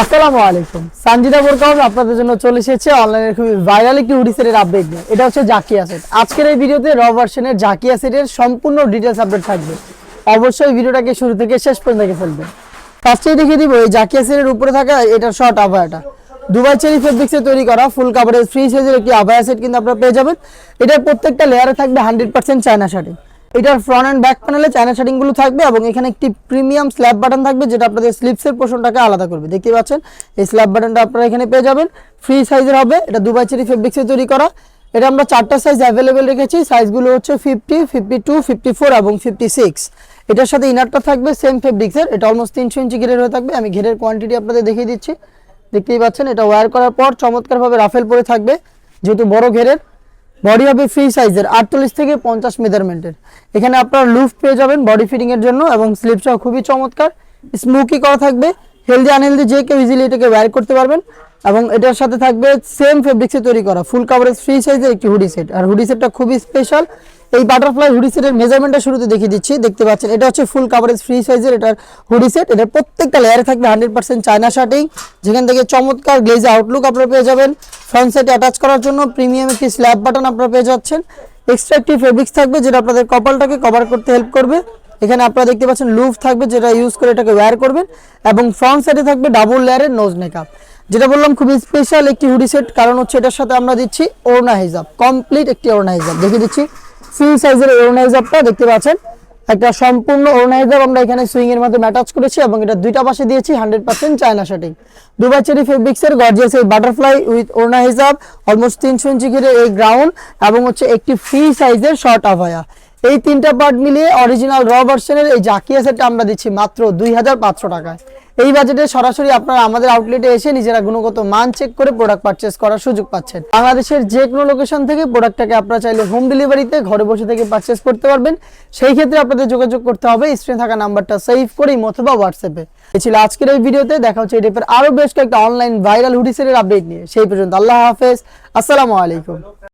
আসসালামু আলাইকুম। সানজিদা বোরকাউস আপনাদের জন্য চলে এসেছে অনলাইনে খুবই ভাইরাল একটি হুডি সেটের আপডেট নিয়ে। এটা হচ্ছে জাকিয়া সেট। আজকের এই ভিডিওতে র ভার্সনের জাকিয়া সেটের সম্পূর্ণ ডিটেইলস আপডেট থাকবে। অবশ্যই ভিডিওটাকে শুরু থেকে শেষ পর্যন্ত দেখে ফেলবেন। ফার্স্টেই দেখিয়ে দিব এই জাকিয়া সেটের উপরে থাকা এটার শর্ট আভায়াটা। দুবাই চেরি ফেব্রিক্সে তৈরি করা ফুল কাভারেজ ফ্রি সাইজের একটি আভায়া সেট কিন্তু আপনারা পেয়ে যাবেন। এটার প্রত্যেকটা লেয়ারে থাকবে 100% চায়না শাড়ি। এটার ফ্রন্ট এন্ড ব্যাক প্যানেলে চায়না শাড়িং গুলো থাকবে এবং এখানে একটি প্রিমিয়াম স্ল্যাব বাটন থাকবে যেটা আপনাদের স্লিপসের পোর্শনটাকে আলাদা করবে। দেখতে পাচ্ছেন এই স্ল্যাব বাটনটা আপনারা এখানে পেয়ে যাবেন। ফ্রি সাইজের হবে, এটা দুবাই চেরি ফেব্রিক্সে তৈরি করা। এটা আমরা চারটা সাইজ অ্যাভেলেবেল রেখেছি। সাইজগুলো হচ্ছে 50, 52, 54 এবং 56। এটার সাথে ইনারটা থাকবে সেম ফেব্রিক্সের। এটা অলমোস্ট 300 ইঞ্চি ঘেরের হয়ে থাকবে। আমি ঘেরের কোয়ান্টিটি আপনাদের দেখিয়ে দিচ্ছি। দেখতেই পাচ্ছেন এটা ওয়্যার করার পর চমৎকারভাবে রাফেল পরে থাকবে যেহেতু বড় ঘেরের। বডি হবে ফ্রি সাইজের 48 থেকে 50 মেজারমেন্টের। এখানে আপনারা লুফ পেয়ে যাবেন বডি ফিটিং এর জন্য এবং স্লিপসটাও খুবই চমৎকার স্মোকি করা থাকবে। হেলদি আনহেলদি যে কেউ ইজিলি এটাকে ওয়্যার করতে পারবেন এবং এটার সাথে থাকবে সেম ফেব্রিক্সে তৈরি করা ফুল কাভারেজ ফ্রি সাইজের একটি হুডি সেট। আর হুডি সেটটা খুবই স্পেশাল। এই বাটারফ্লাই হুডি সেটের মেজারমেন্টটা শুরুতে দেখিয়ে দিচ্ছি। দেখতে পাচ্ছেন এটা হচ্ছে ফুল কাভারেজ ফ্রি সাইজের এটার হুডি সেট। এটার প্রত্যেকটা লেয়ারে থাকবে 100% চায়না শার্টিং, যেখান থেকে চমৎকার গ্লেজে আউটলুক আপনারা পেয়ে যাবেন। ফ্রন্ট সাইডে অ্যাটাচ করার জন্য প্রিমিয়াম একটি স্ল্যাব বাটন আপনারা পেয়ে যাচ্ছেন। এক্সট্রা একটি ফেব্রিক্স থাকবে যেটা আপনাদের কপালটাকে কভার করতে হেল্প করবে। এখানে আপনারা দেখতে পাচ্ছেন লুফ থাকবে যেটা ইউজ করে এটাকে ওয়্যার করবেন এবং ফ্রন্ট সাইডে থাকবে ডাবল লেয়ারের নোজ মেকআপ। যেটা বললাম খুবই স্পেশাল একটি হুডি সেট, কারণ হচ্ছে এটার সাথে আমরা দিচ্ছি ওড়না হিজাব, কমপ্লিট একটি ওড়না হিজাব দেখিয়ে দিচ্ছি। ফ্রি সাইজের ওড়না হিজাবটা দেখতে পাচ্ছেন, একটা সম্পূর্ণ ওড়না হিজাব আমরা এখানে সুইং এর মাধ্যমে অ্যাটাচ করেছি এবং এটা দুইটা পাশে দিয়েছি 100% চায়না শার্টিং। দুবাই চেরি ফেব্রিক্সের গর্জিয়াস এই বাটারফ্লাই উইথ ওড়না হিজাব, অলমোস্ট 300 ইঞ্চি ঘিরে এই গ্রাউন্ড এবং হচ্ছে একটি ফ্রি সাইজের শর্ট আভায়া। এই তিনটা পার্ট মিলিয়ে অরিজিনাল র ভার্সনের এই জাকিয়া সেটটা আমরা দিচ্ছি মাত্র 2500 টাকায়। এই বাজেটে সরাসরি আপনারা আমাদের আউটলেটে এসে নিজেরা গুণগত মান চেক করে প্রোডাক্ট পারচেজ করার সুযোগ পাচ্ছেন। বাংলাদেশের যে কোনো লোকেশন থেকে প্রোডাক্টটাকে আপনারা চাইলে হোম ডেলিভারিতে ঘরে বসে থেকে পারচেজ করতে পারবেন। সেই ক্ষেত্রে আপনাদের যোগাযোগ করতে হবে স্ক্রিনে থাকা নাম্বারটা সেভ করে অথবা হোয়াটসঅ্যাপে। এই ছিল আজকের এই ভিডিওতে। দেখা হচ্ছে এই টাইপের আরো বেশ কয়েকটা অনলাইন ভাইরাল হুডি সেটের আপডেট নিয়ে। সেই পর্যন্ত আল্লাহ হাফেজ, আসসালামু আলাইকুম।